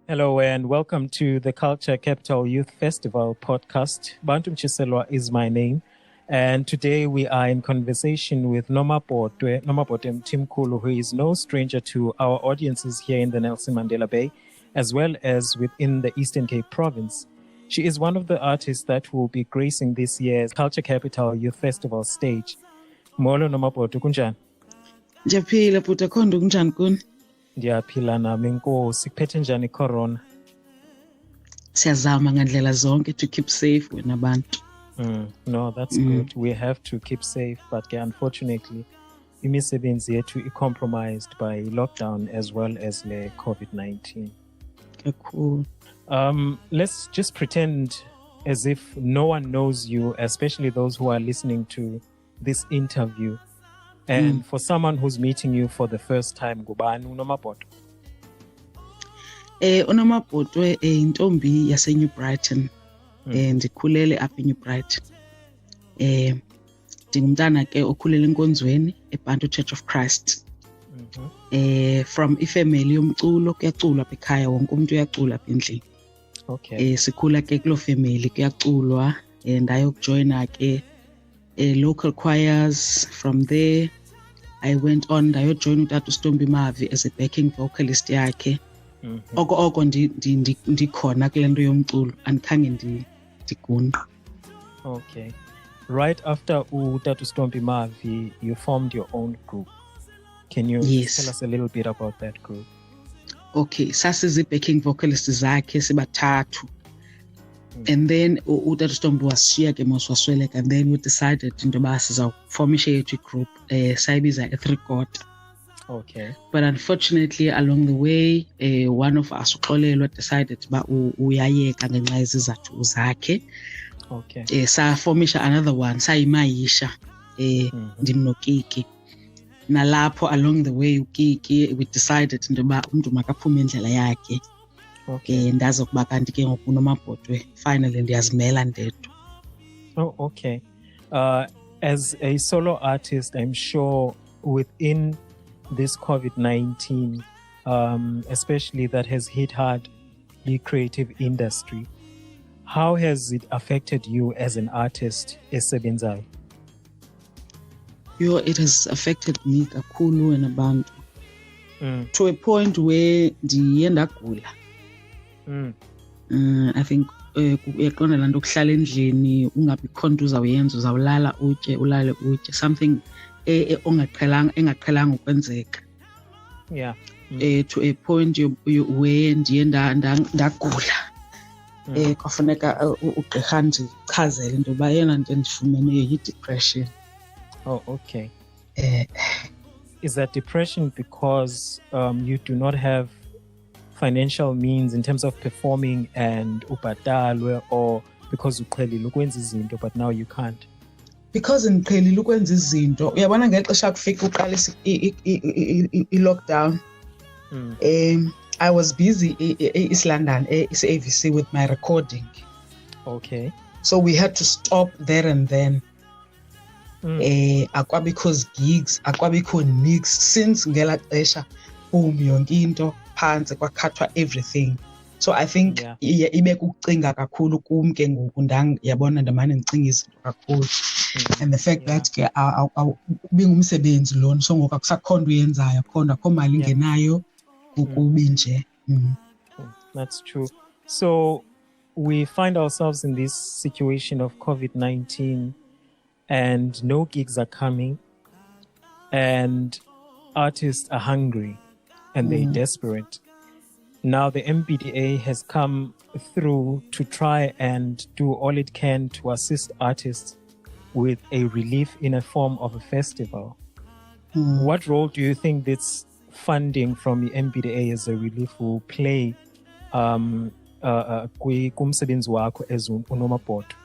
Hello and welcome to the Culture Capital Youth Festival podcast. Bantu Mchiselwa is my name, and today we are in conversation with Nomapotwe Mtimkulu, who is no stranger to our audiences here in the Nelson Mandela Bay, as well as within the Eastern Cape province. She is one of the artists that will be gracing this year's Culture Capital Youth Festival stage. Molo Nomapotwe, kunjani? Ndiyaphila bhuti, akhondo kunjani kuni? Ndiyaphila nami inkosi, kuphethe njani corona? Siyazama ngandlela zonke to keep safe wena abantu. No, that's good. We have to keep safe, but unfortunately, imisebenzi yethu is compromised by lockdown as well as the COVID-19. Kakhulu. Let's just pretend as if no one knows you, especially those who are listening to this interview. And for someone who's meeting you for the first time, ngubani uNomapotwe? uNomapotwe intombi yase New Brighton. Ndikhulele apha eNew Brighton. Ndingumntana ke okhulele enkonzweni eBantu Church of Christ. From ifamily yomculo, kuyaculwa apha ekhaya, wonke umuntu uyacula apha endlini. Okay. Sikhula ke kulo family kuyaculwa, ndayokujoina ke local choirs. From there I went on ndayojoin uTata Stombi Mavi as a backing vocalist yakhe. Oko ndikhona kule nto yomculo, andikhange ndigune. Okay. Right after uTata Stombi Mavi, you formed your own group. Can you tell us a little bit about that group? Okay, sasizi backing vocalist zakhe sibathathu. And then uTata Stombi washiya ke mos wasweleka, and then we decided into yoba sizawuformisha yethu group sayibiza e3 Okay. But unfortunately along the way one of us uxolelwa decided ba uyayeka ngenxa yezizathu zakhe. Okay. Saformisha another one sayimayisha ndimnokiki. Nalapho along the way ukiki we decided into yoba umuntu makaphume indlela yakhe. Okay. Ndazokuba kanti ke ngoku uNomapotwe finally ndiyazimela ndedwa. Oh, okay. As a solo artist, I'm sure within this COVID-19, especially that has hit hard the creative industry, how has it affected you as an artist, esebenzayo? It has affected me kakhulu and abantu. To a point where ndiye ndagula. I think uyaqonda laa nto ukuhlala endlini ungabikho nto uzawuyenza, uzawulala utye ulale utye, something engaqhelanga ukwenzeka. Yeah. To a point where ndiye ndagula. Kwafuneka ugqirha ndichazele into yoba yena nto endifumeneyo yi-depression. Oh, okay. Is that depression because you do not have financial means in terms of performing and ubhatalwe, or because uqhelile ukwenza izinto but now you can't? Because ndiqhelile ukwenza izinto, uyabona ngexesha kufika uqalisa i-lockdown. I was busy East London, AVC with my recording. Okay. So we had to stop there and then. Akwabikho gigs, akwabikho niks, since ngela xesha boom yonke into phansi kwakhathwa everything. So I think ibe kucinga kakhulu kum ke ngoku yabona ndamane ndicinga izinto kakhulu. And the fact that ke bingumsebenzi lona, so ngoku akusakhona into uyenzayo, khona akho mali ingenayo kukubi nje. That's true. So we find ourselves in this situation of COVID-19 and no gigs are coming and artists are hungry and they're desperate. Now the MPDA has come through to try and do all it can to assist artists with a relief in a form of a festival. What role do you think this funding from the MPDA as a relief will play kumsebenzi wakho as uNomapotwe?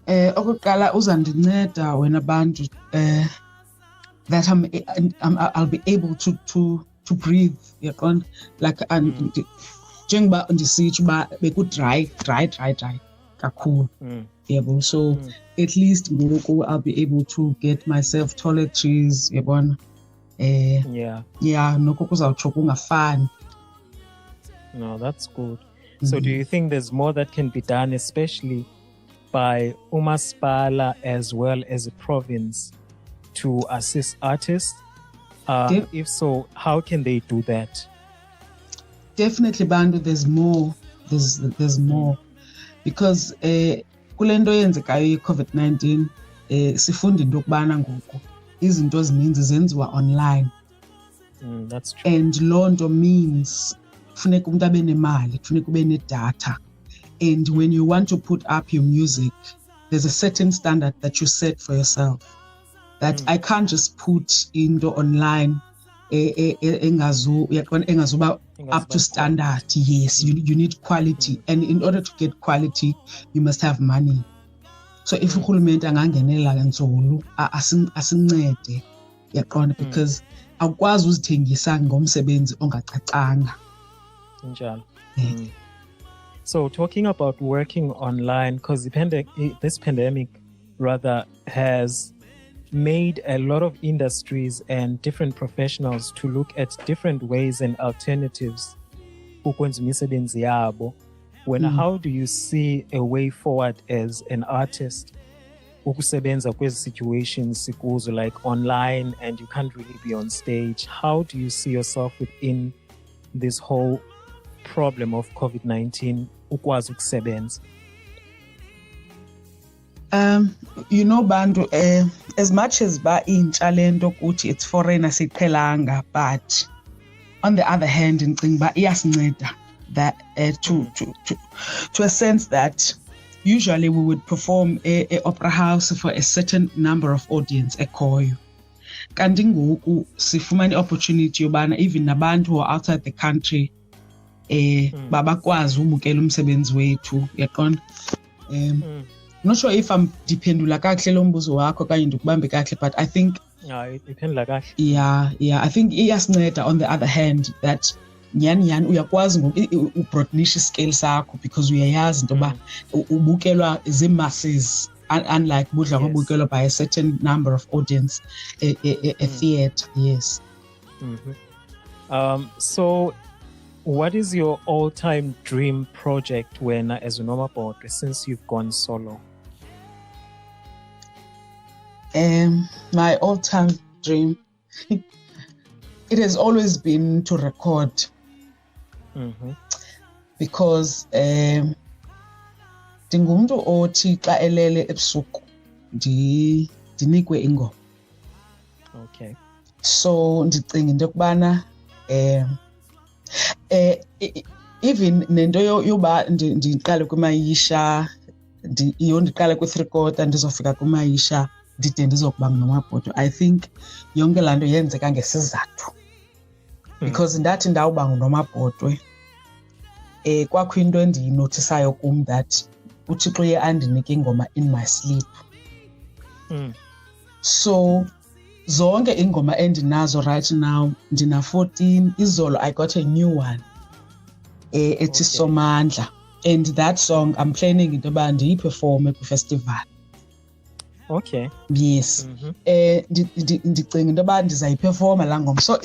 Okokuqala uzandinceda wena abantu that I'll be able to breathe, yaqonda, like njengoba ndisitsho uba beku-dry kakhulu, yabo. So at least ngoku I'll be able to get myself toiletries, yabona, yeah noko kuzawutsho kungafani. No, that's good. So do you think there's more that can be done, especially by umasipala as well as a province, to assist artists? If so, how can they do that? Definitely, Bandu, there's more. There's more. Because kule nto yenzekayo i-COVID-19 sifunda into yokubana ngoku izinto ezininzi zenziwa online. That's true. And loo nto means kufuneka umntu abe nemali, kufuneka ube nedatha. And when you want to put up your music, there's a certain standard that you set for yourself. That I can't just put into online engazuba up to standard. Yes, you need quality. And in order to get quality, you must have money. So if urhulumente angangenela nzulu asincede, yaqonda, because awukwazi uzithengisa ngomsebenzi ongacacanga. Njalo. So talking about working online, because this pandemic rather has made a lot of industries and different professionals to look at different ways and alternatives. How do you see a way forward as an artist? Ukusebenza kwezi situations sikuzo, like online, and you can't really be on stage. How do you see yourself within this whole problem of COVID-19? Ukwazi ukusebenza. Bantu, as much as ba intsha lento ukuthi it's foreign asiqhelanga, but on the other hand ndicinga ba iyasinceda that to a sense that usually we would perform a opera house for a certain number of audience ekhoyo. Kanti ngoku sifumana opportunity yobana even nabantu who are outside the country babakwazi ubukela umsebenzi wethu, yaqonda. Not sure if I'm diphendula kahle lo mbuzo wakho kanye ndikubambe kahle, but I think iphendula kahle. Yeah, I think iyasinceda on the other hand that nyani uyakwazi ubroadenisha iscale sakho because uyayazi into ba ubukelwa zii-masses, unlike budla ngobukelwa by a certain number of audience a theatre. Yes. So what is your all-time dream project when as uNomabhodwe, since you've gone solo? My all-time dream, it has always been to record. Because ndingumntu othi xa elele ebusuku ndinikwe ingoma. Okay. So ndicinga into yokubana even nento yoba ndiqale kwimayisha, ndiqale kwi-3 quarter ndizofika kwimayisha ndide ndizokuba nguNomabhodwe. I think yonke laa nto yenzeka ngesizathu. Because ndathi ndawuba nguNomabhodwe kwakho into endiyinotisayo kum that uThixo uye andinike ingoma in my sleep. So zonke ingoma endinazo right now ndina 14. Izolo I got a new one ethi Somandla, and that song I'm planning into yoba ndiyiperforme kwi-festival. Okay. Yes. Ndicinga into yoba ndizayiperforma laa ngoma. So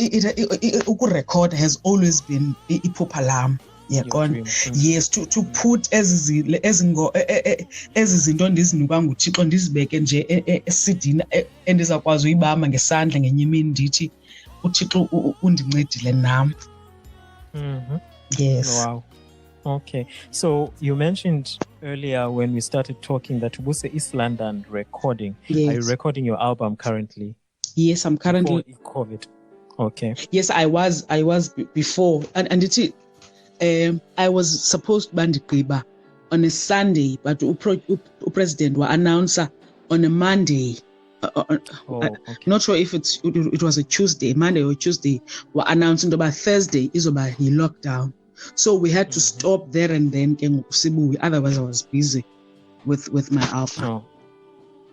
ukurecord has always been iphupha lam. Yaqonda. Yes, to put ezi zinto ndizinikwa nguThixo ndizibeke nje esidini endizakwazi uyibamba ngesandla ngenye imini ndithi uThixo undincedile nam. Yes. Wow. Okay. So you mentioned earlier when we started talking that ubuse East London recording. Yes. Are you recording your album currently? Yes, I'm currently. Before COVID. Okay. Yes, I was before, and it. I was supposed to bandigqiba on a Sunday, but president will announce on a Monday. Okay. Not sure if it was a Tuesday, Monday or Tuesday. Were announcing about Thursday is about the lockdown, so we had to stop there and then. Otherwise, I was busy with my album.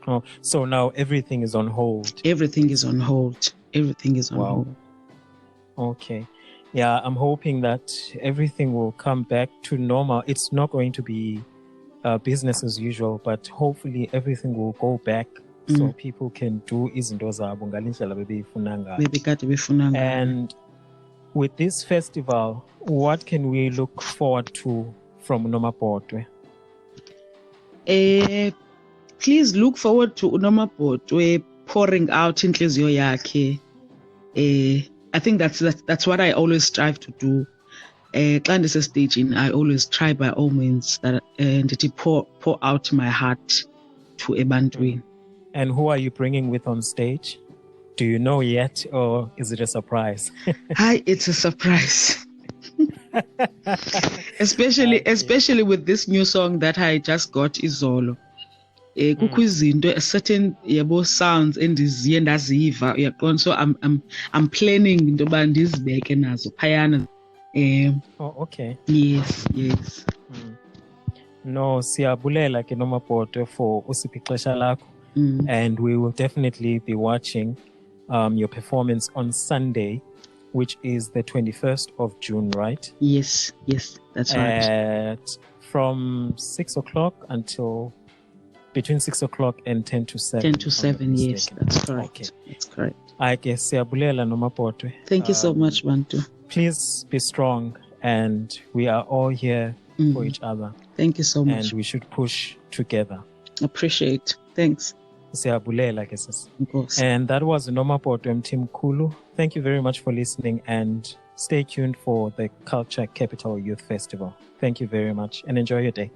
Oh, so now everything is on hold. Everything is on hold. Hold. Okay. Yeah, I'm hoping that everything will come back to normal. It's not going to be business as usual, but hopefully everything will go back so people can do izinto zabo ngale ndlela bebeyifuna ngayo. Bebekade befuna ngayo. And with this festival, what can we look forward to from Unomabotwe? Please look forward to Unomabotwe pouring out inhliziyo yakhe. I think that's what I always strive to do. Xa ndisestagini, I always try by all means that ndithi pour out my heart to ebantwini. And who are you bringing with on stage? Do you know yet, or is it a surprise? Hi, it's a surprise. Especially with this new song that I just got, Izolo. Kukho izinto, certain sounds endiziye ndaziva, uyaqonda, so I'm planning into yoba ndizibeke nazo phayana. Oh, okay. Yes. No, siyabulela ke Nomabotwe for usiphi ixesha lakho. And we will definitely be watching your performance on Sunday, which is the 21st of June, right? Yes, that's right. From 6 o'clock until between 6 o'clock and 10 to 7. 10 to 7, yes, that's correct. Okay. That's correct. I guess siyabulela Nomabotwe. Thank you so much, Bantu. Please be strong, and we are all here for each other. Thank you so much. And we should push together. Appreciate. Thanks. Siyabulela ke sis. Of course. And that was Nomabotwe Mthimkhulu. Thank you very much for listening, and stay tuned for the Culture Capital Youth Festival. Thank you very much, and enjoy your day.